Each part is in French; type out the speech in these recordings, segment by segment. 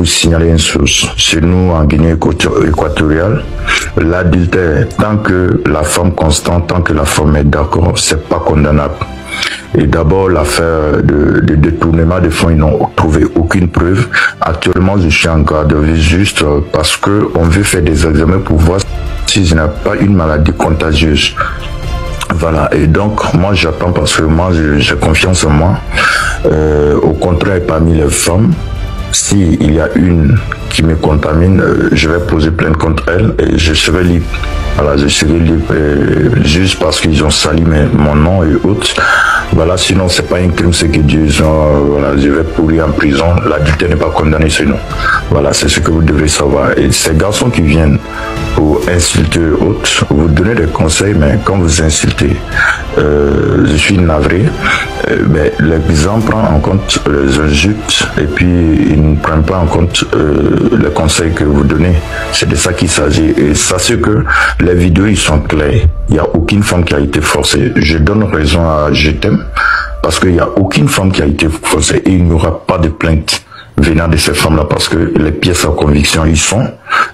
signaler une chose. Chez nous, en Guinée équatoriale, l'adultère, tant que la femme constante, tant que la femme est d'accord, c'est pas condamnable. Et d'abord, l'affaire de détournement de fonds, ils n'ont trouvé aucune preuve. Actuellement, je suis en garde à vue juste parce que on veut faire des examens pour voir si je n'ai pas une maladie contagieuse. Voilà, et donc moi j'attends parce que moi j'ai confiance en moi. Au contraire, parmi les femmes, s'il y a une qui me contamine, je vais poser plainte contre elle et je serai libre. Voilà, je serai libre juste parce qu'ils ont sali mon nom et autres. Voilà, sinon c'est pas un crime ce qu'ils disent. Voilà, je vais pourrir en prison. L'adultère n'est pas condamné sinon. Voilà, c'est ce que vous devez savoir. Et ces garçons qui viennent pour insulter autres, vous donnez des conseils, mais quand vous insultez, je suis navré, mais l'exemple prend en compte les insultes et puis il ne prend pas en compte les conseils que vous donnez. C'est de ça qu'il s'agit. Et sachez que les vidéos, ils sont clairs. Il n'y a aucune femme qui a été forcée. Je donne raison à Je t'aime parce qu'il n'y a aucune femme qui a été forcée et il n'y aura pas de plainte venant de ces femmes-là parce que les pièces à conviction, ils sont.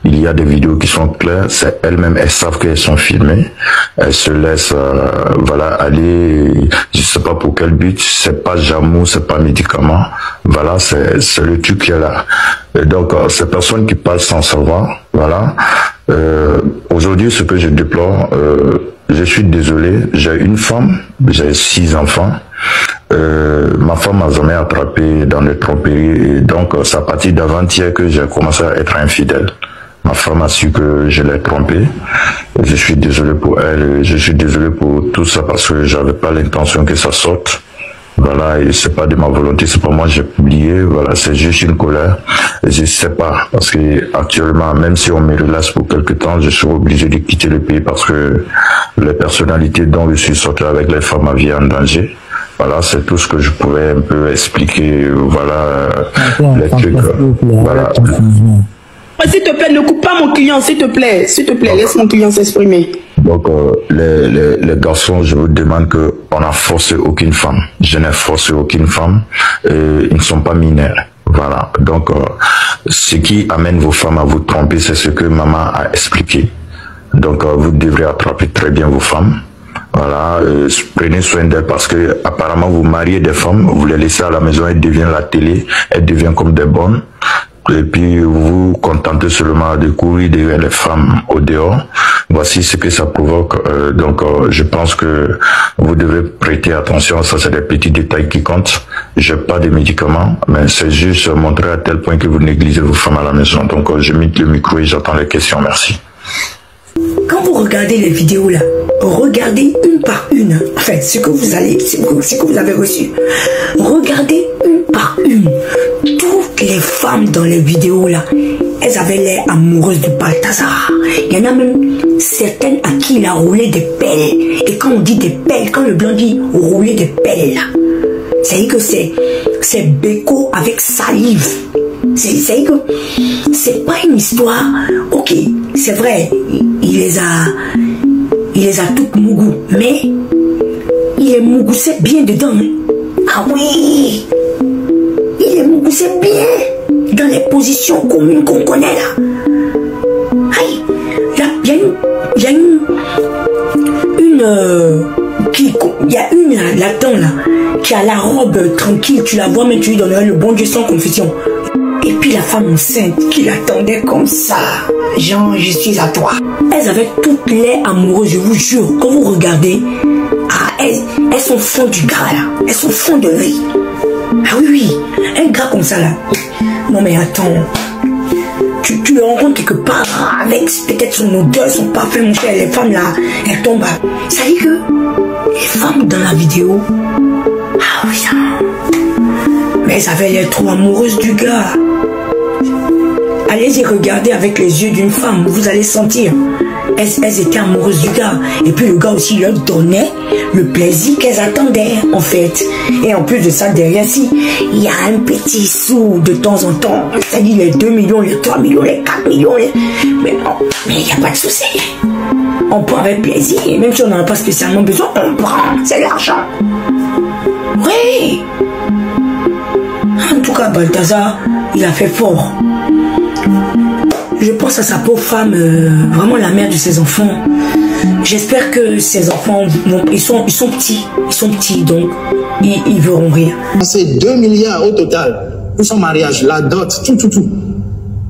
Il y a des vidéos qui sont claires, c'est elles-mêmes, elles savent qu'elles sont filmées, elles se laissent, voilà, aller, je sais pas pour quel but, c'est pas jamour, c'est pas médicament, voilà, c'est le truc qui est là. Et donc, ces personnes qui parlent sans savoir, voilà, aujourd'hui, ce que je déplore, je suis désolé, j'ai une femme, j'ai 6 enfants, ma femme m'a jamais attrapé dans les tromperies et donc c'est à partir d'avant-hier que j'ai commencé à être infidèle. Ma femme a su que je l'ai trompée. Je suis désolé pour elle, je suis désolé pour tout ça parce que j'avais pas l'intention que ça sorte. Voilà, et c'est pas de ma volonté, c'est pas moi j'ai publié, voilà, c'est juste une colère. Et je sais pas, parce que actuellement, même si on me relâche pour quelque temps, je serai obligé de quitter le pays parce que les personnalités dont je suis sorti avec les femmes ma vie en danger. Voilà, c'est tout ce que je pouvais un peu expliquer, voilà, les trucs, voilà. S'il te plaît, ne coupe pas mon client, s'il te plaît, laisse mon client s'exprimer. Donc, les garçons, je vous demande qu'on n'a forcé aucune femme. Je n'ai forcé aucune femme. Ils ne sont pas mineurs. Voilà. Donc, ce qui amène vos femmes à vous tromper, c'est ce que maman a expliqué. Donc, vous devrez attraper très bien vos femmes. Voilà, prenez soin d'elles parce que apparemment vous mariez des femmes, vous les laissez à la maison, elles deviennent la télé, elles deviennent comme des bonnes. Et puis vous vous contentez seulement de courir derrière les femmes au dehors. Voici ce que ça provoque. Donc je pense que vous devez prêter attention. Ça, c'est des petits détails qui comptent. J'ai pas de médicaments, mais c'est juste montrer à tel point que vous négligez vos femmes à la maison. Donc je mets le micro et j'attends les questions. Merci. Quand vous regardez les vidéos là, regardez une par une. Enfin, ce que vous avez reçu. Regardez une par une. Toutes les femmes dans les vidéos là, elles avaient l'air amoureuses de Balthazar. Il y en a même certaines à qui il a roulé des pelles. Et quand on dit des pelles, quand le blanc dit rouler des pelles là, c'est que c'est béco avec salive. C'est que c'est pas une histoire. Ok, c'est vrai, il les a toutes mougou, mais il les mougoussait bien dedans. Hein? Ah oui, il les mougoussait bien dans les positions communes qu'on connaît là. Aïe, il y a une là-dedans là, qui a la robe tranquille, tu la vois, mais tu lui donnerais le bon Dieu sans confusion. Et puis la femme enceinte qui l'attendait comme ça. Genre, je suis à toi. Elles avaient toutes l'air amoureuses, je vous jure. Quand vous regardez, elles sont fond du gras là. Elles sont fond de riz. Ah oui, oui. Un gars comme ça là. Non mais attends. Tu le rencontres quelque part avec peut-être son odeur, son parfum, mon cher. Les femmes là, elles tombent. Ça dit que les femmes dans la vidéo, ah oui, ça. Mais elles avaient l'air trop amoureuses du gars. Allez-y regarder avec les yeux d'une femme, vous allez sentir. Elles étaient amoureuses du gars. Et puis le gars aussi leur donnait le plaisir qu'elles attendaient en fait. Et en plus de ça, derrière, si il y a un petit sou de temps en temps, c'est-à-dire les 2 millions, les 3 millions, les 4 millions, mais non, mais il n'y a pas de souci. On prend avec plaisir, et même si on n'en a pas spécialement besoin, on prend, c'est l'argent. Oui. En tout cas, Balthazar, il a fait fort. je pense à sa pauvre femme, vraiment la mère de ses enfants. J'espère que ses enfants, ils sont petits, donc ils verront rien. C'est 2 milliards au total pour son mariage, la dot, tout.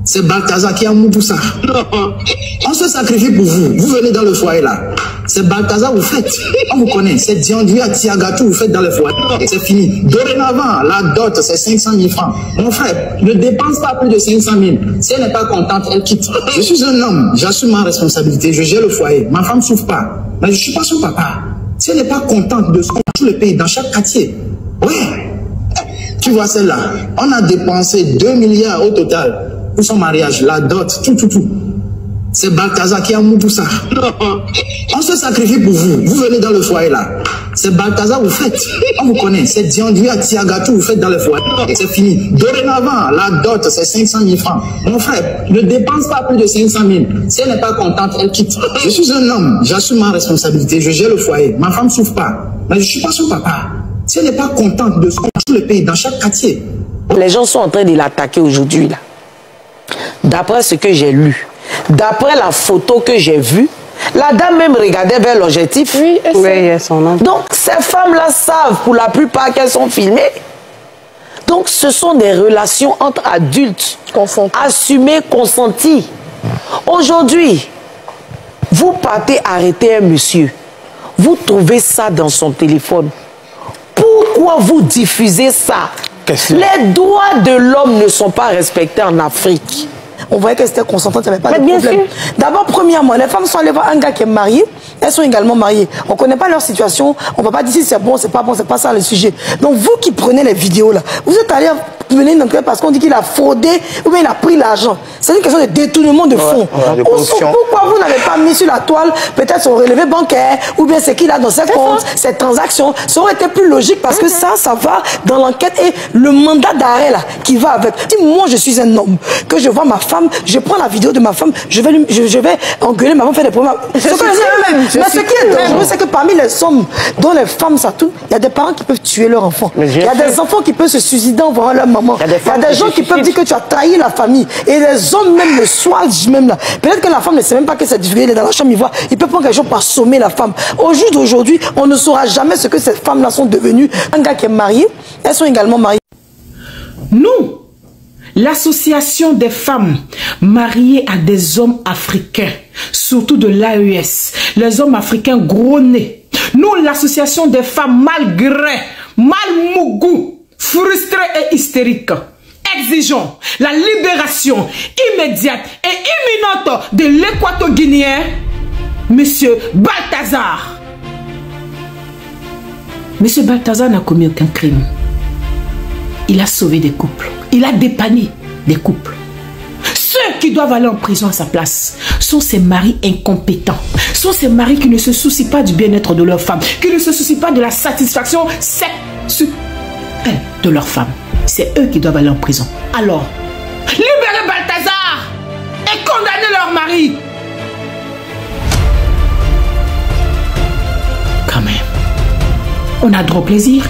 C'est Balthazar qui a mis tout ça. On se sacrifie pour vous. Vous venez dans le foyer là. C'est Balthazar, vous faites. On vous connaît. C'est Diandu à Tiagatou, vous faites dans le foyer. C'est fini. Dorénavant, la dot, c'est 500 000 francs. Mon frère, ne dépense pas plus de 500 000. Si elle n'est pas contente, elle quitte. Je suis un homme, j'assume ma responsabilité. Je gère le foyer. Ma femme ne souffre pas. Mais je ne suis pas son papa. Si elle n'est pas contente de ce qu'on a tout le pays, dans chaque quartier. Ouais. Tu vois celle-là. On a dépensé 2 milliards au total pour son mariage, la dot, tout. C'est Balthazar qui a mis tout ça. On se sacrifie pour vous. Vous venez dans le foyer là. C'est Balthazar, vous faites. On vous connaît. C'est Diandu à Tiagatou, vous faites dans le foyer. C'est fini. Dorénavant, la dot, c'est 500 000 francs. Mon frère, ne dépense pas plus de 500 000. Si elle n'est pas contente, elle quitte. Je suis un homme, j'assume ma responsabilité. Je gère le foyer. Ma femme ne souffre pas. Mais je ne suis pas son papa. Si elle n'est pas contente de ce qu'on a tout le pays, dans chaque quartier. Les gens sont en train de l'attaquer aujourd'hui là. D'après ce que j'ai lu, d'après la photo que j'ai vue, la dame même regardait vers l'objectif. Oui, elle son nom. Donc ces femmes-là savent pour la plupart qu'elles sont filmées. Donc ce sont des relations entre adultes, assumées, consenties. Aujourd'hui, vous partez arrêter un monsieur, vous trouvez ça dans son téléphone. Pourquoi vous diffusez ça? Les droits de l'homme ne sont pas respectés en Afrique. On voyait que c'était consentant, il n'y avait pas de problème. D'abord, premièrement, les femmes sont allées voir un gars qui est marié, elles sont également mariées. On ne connaît pas leur situation, on ne va pas dire si c'est bon, c'est pas bon, c'est pas ça le sujet. Donc vous qui prenez les vidéos là, vous êtes allés mener une enquête parce qu'on dit qu'il a fraudé ou bien il a pris l'argent. C'est une question de détournement de fonds. Pourquoi vous n'avez pas mis sur la toile peut-être son relevé bancaire ou bien ce qu'il a dans ses comptes, ses transactions? Ça aurait été plus logique parce que ça va dans l'enquête et le mandat d'arrêt là qui va avec. Si moi je suis un homme, que je vois ma femme, je prends la vidéo de ma femme, je vais engueuler ma femme, faire des problèmes. Mais ce qui est dangereux, c'est que parmi les hommes dont les femmes ça tourne, il y a des parents qui peuvent tuer leur enfant. Il y a des enfants qui peuvent se suicider en voyant leur maman. Il y a des gens qui peuvent dire que tu as trahi la famille. Et les hommes même le soir même là. Peut-être que la femme ne sait même pas que c'est difficile, il est dans la chambre, il voit, il peut prendre quelque chose pour assommer la femme. Au jour d'aujourd'hui, on ne saura jamais ce que ces femmes-là sont devenues. Un gars qui est marié, elles sont également mariées. Nous, l'association des femmes mariées à des hommes africains, surtout de l'AES, les hommes africains gros nez. Nous, l'association des femmes malmougou, frustrées et hystériques, exigeons la libération immédiate et imminente de l'équato-guinéen, Monsieur Balthazar. Monsieur Balthazar n'a commis aucun crime. Il a sauvé des couples. Il a dépanné des couples. Ceux qui doivent aller en prison à sa place sont ces maris incompétents. Sont ces maris qui ne se soucient pas du bien-être de leur femme, qui ne se soucient pas de la satisfaction sexuelle de leur femme. C'est eux qui doivent aller en prison. Alors, libérez Balthazar et condamnez leur mari. Quand même, on a droit au plaisir.